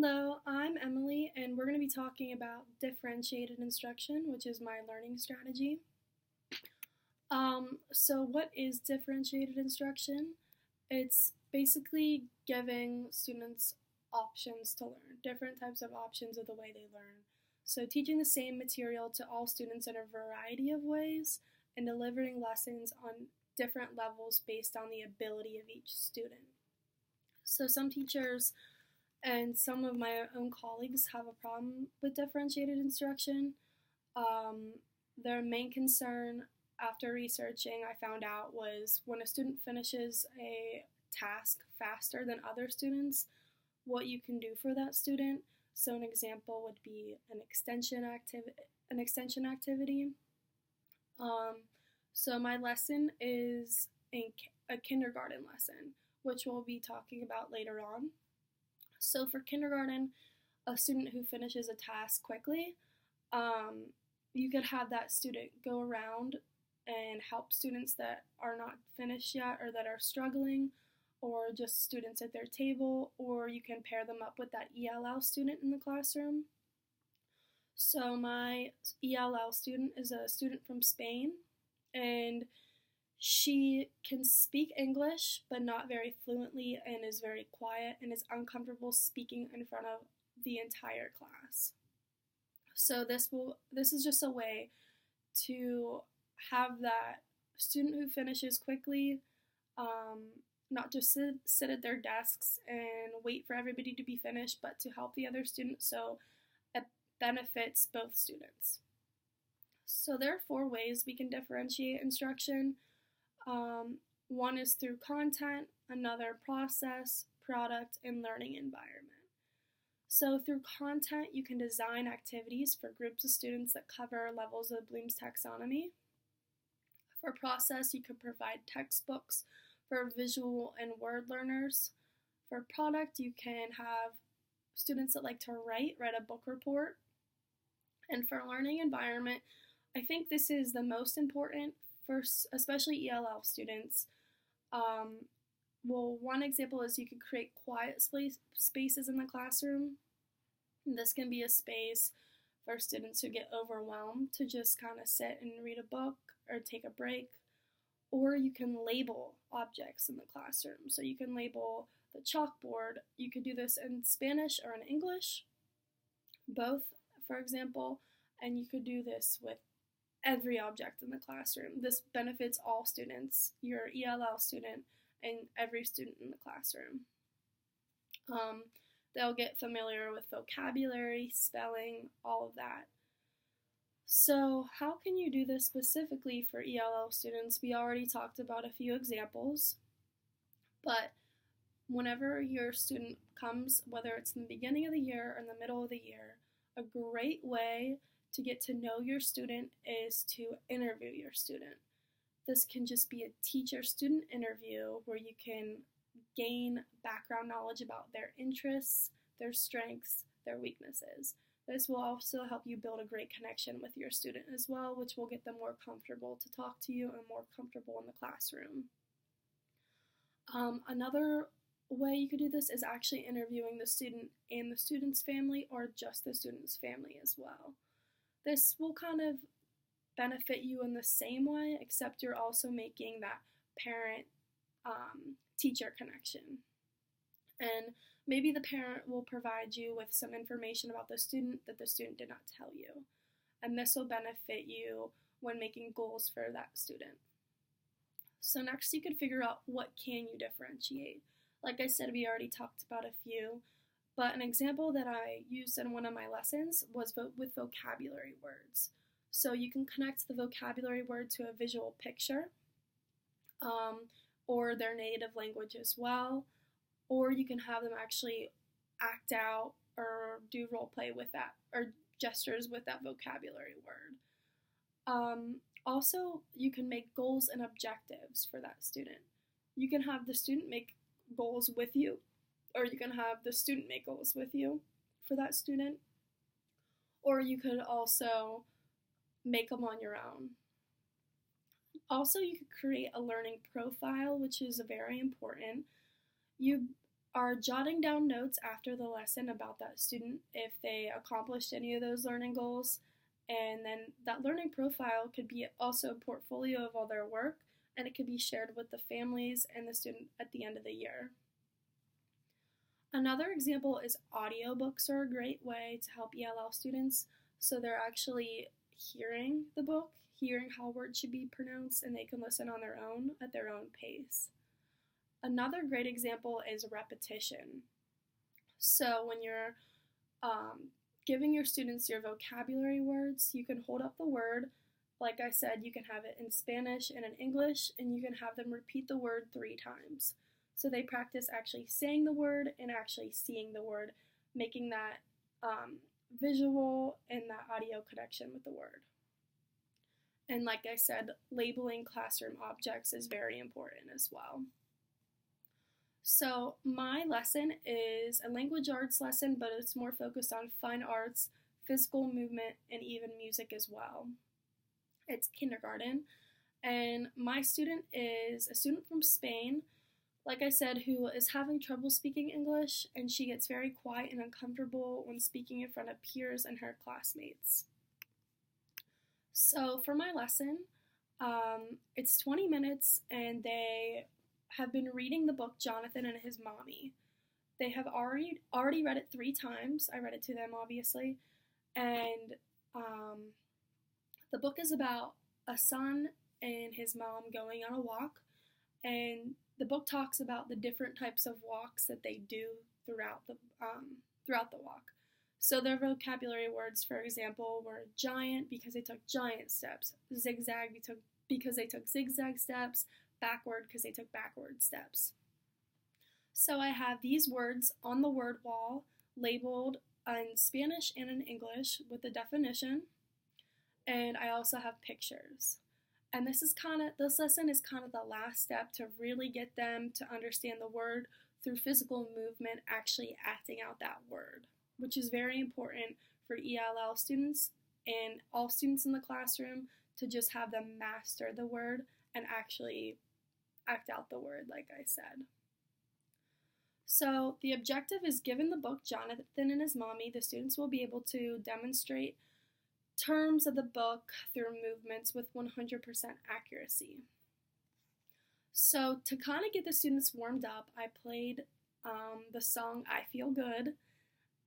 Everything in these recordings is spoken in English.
Hello, I'm Emily, and we're going to be talking about differentiated instruction, which is my learning strategy. So what is differentiated instruction? It's basically giving students options to learn, different types of options of the way they learn. So teaching the same material to all students in a variety of ways and delivering lessons on different levels based on the ability of each student. So some teachers and some of my own colleagues have a problem with differentiated instruction. Um, their main concern after researching, I found out, was when a student finishes a task faster than other students, what you can do for that student. So an example would be An extension activity. Um, so my lesson is a kindergarten lesson, which we'll be talking about later on. So for kindergarten, a student who finishes a task quickly, um, you could have that student go around and help students that are not finished yet or that are struggling, or just students at their table, or you can pair them up with that ELL student in the classroom. So my ELL student is a student from Spain, and she can speak English, but not very fluently, and is very quiet and is uncomfortable speaking in front of the entire class. So this is just a way to have that student who finishes quickly, um, not just sit at their desks and wait for everybody to be finished, but to help the other student, so it benefits both students. So there are 4 ways we can differentiate instruction. One is through content, another process, product, and learning environment. So through content, you can design activities for groups of students that cover levels of Bloom's taxonomy. For process, you can provide textbooks for visual and word learners. For product, you can have students that like to write a book report. And for learning environment, I think this is the most important for especially ELL students. One example is you could create quiet spaces in the classroom. This can be a space for students who get overwhelmed to just kind of sit and read a book or take a break. Or you can label objects in the classroom. So you can label the chalkboard. You could do this in Spanish or in English, both, for example, and you could do this with every object in the classroom. This benefits all students, your ELL student, and every student in the classroom. They'll get familiar with vocabulary, spelling, all of that. So how can you do this specifically for ELL students? We already talked about a few examples, but whenever your student comes, whether it's in the beginning of the year or in the middle of the year, a great way to get to know your student is to interview your student. This can just be a teacher-student interview where you can gain background knowledge about their interests, their strengths, their weaknesses. This will also help you build a great connection with your student as well, which will get them more comfortable to talk to you and more comfortable in the classroom. Another way you could do this is actually interviewing the student and the student's family, or just the student's family as well. This will kind of benefit you in the same way, except you're also making that parent-teacher connection. And maybe the parent will provide you with some information about the student that the student did not tell you. And this will benefit you when making goals for that student. So next you can figure out what can you differentiate. Like I said, we already talked about a few, but an example that I used in one of my lessons was with vocabulary words. So you can connect the vocabulary word to a visual picture, or their native language as well, or you can have them actually act out or do role play with that, or gestures with that vocabulary word. Also, you can make goals and objectives for that student. You can have the student make goals with you, or you can have the student make goals with you for that student, or you could also make them on your own. Also, you could create a learning profile, which is very important. You are jotting down notes after the lesson about that student if they accomplished any of those learning goals. And then that learning profile could be also a portfolio of all their work, and it could be shared with the families and the student at the end of the year. Another example is audiobooks are a great way to help ELL students, so they're actually hearing the book, hearing how words should be pronounced, and they can listen on their own at their own pace. Another great example is repetition. So when you're giving your students your vocabulary words, you can hold up the word. Like I said, you can have it in Spanish and in English, and you can have them repeat the word 3 times. So they practice actually saying the word and actually seeing the word, making that visual and that audio connection with the word. And like I said, labeling classroom objects is very important as well. So my lesson is a language arts lesson, but it's more focused on fine arts, physical movement, and even music as well. It's kindergarten, and my student is a student from Spain, like I said, who is having trouble speaking English, and she gets very quiet and uncomfortable when speaking in front of peers and her classmates. So for my lesson, it's 20 minutes, and they have been reading the book Jonathan and His Mommy. They have already read it 3 times. I read it to them, obviously, and the book is about a son and his mom going on a walk, and the book talks about the different types of walks that they do throughout the walk. So their vocabulary words, for example, were giant because they took giant steps, zigzag because they took zigzag steps, backward because they took backward steps. So I have these words on the word wall labeled in Spanish and in English with the definition, and I also have pictures. And this lesson is kind of the last step to really get them to understand the word through physical movement, actually acting out that word, which is very important for ELL students and all students in the classroom to just have them master the word and actually act out the word, like I said. So the objective is, given the book Jonathan and His Mommy, the students will be able to demonstrate terms of the book through movements with 100% accuracy. So to kind of get the students warmed up, I played the song I Feel Good,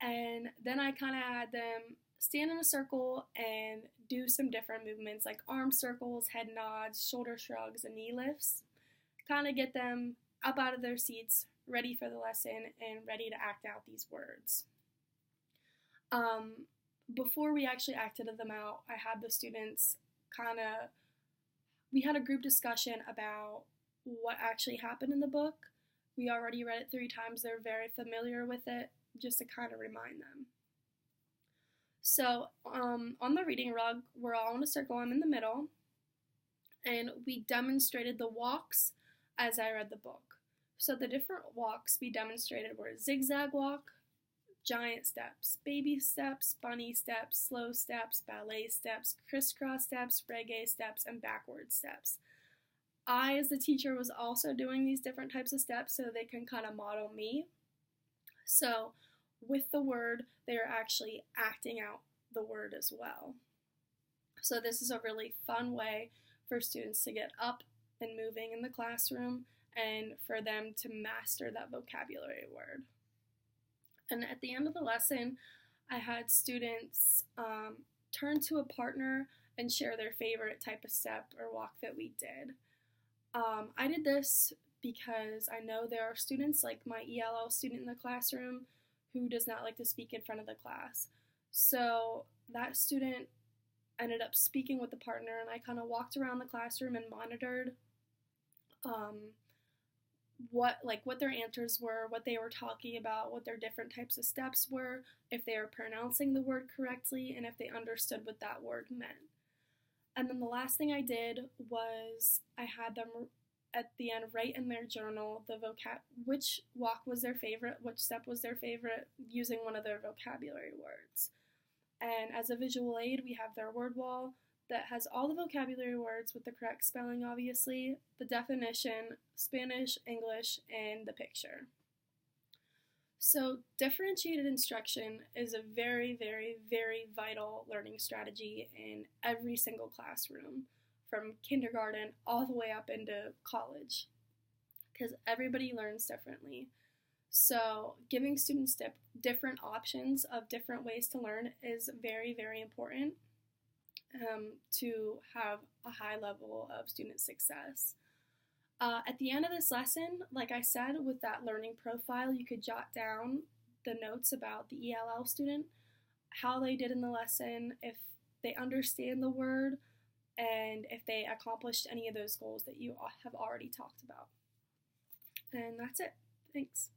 and then I kind of had them stand in a circle and do some different movements like arm circles, head nods, shoulder shrugs, and knee lifts. Kind of get them up out of their seats, ready for the lesson, and ready to act out these words. Before we actually acted them out, I had the students we had a group discussion about what actually happened in the book. We already read it 3 times. They're very familiar with it, just to kind of remind them. So on the reading rug, we're all in a circle. I'm in the middle, and we demonstrated the walks as I read the book. So the different walks we demonstrated were zigzag walk, giant steps, baby steps, bunny steps, slow steps, ballet steps, crisscross steps, reggae steps, and backward steps. I, as the teacher, was also doing these different types of steps so they can kind of model me. So with the word, they are actually acting out the word as well. So this is a really fun way for students to get up and moving in the classroom and for them to master that vocabulary word. And at the end of the lesson, I had students turn to a partner and share their favorite type of step or walk that we did. I did this because I know there are students, like my ELL student in the classroom, who does not like to speak in front of the class. So that student ended up speaking with the partner, and I kind of walked around the classroom and monitored what their answers were, what they were talking about, what their different types of steps were, if they were pronouncing the word correctly, and if they understood what that word meant. And then the last thing I did was I had them at the end write in their journal which walk was their favorite, which step was their favorite, using one of their vocabulary words. And as a visual aid, we have their word wall that has all the vocabulary words with the correct spelling, obviously, the definition, Spanish, English, and the picture. So, differentiated instruction is a very, very, very vital learning strategy in every single classroom, from kindergarten all the way up into college, because everybody learns differently. So, giving students different options of different ways to learn is very, very important to have a high level of student success. At the end of this lesson, like I said, with that learning profile, you could jot down the notes about the ELL student, how they did in the lesson, if they understand the word, and if they accomplished any of those goals that you have already talked about. And that's it. Thanks.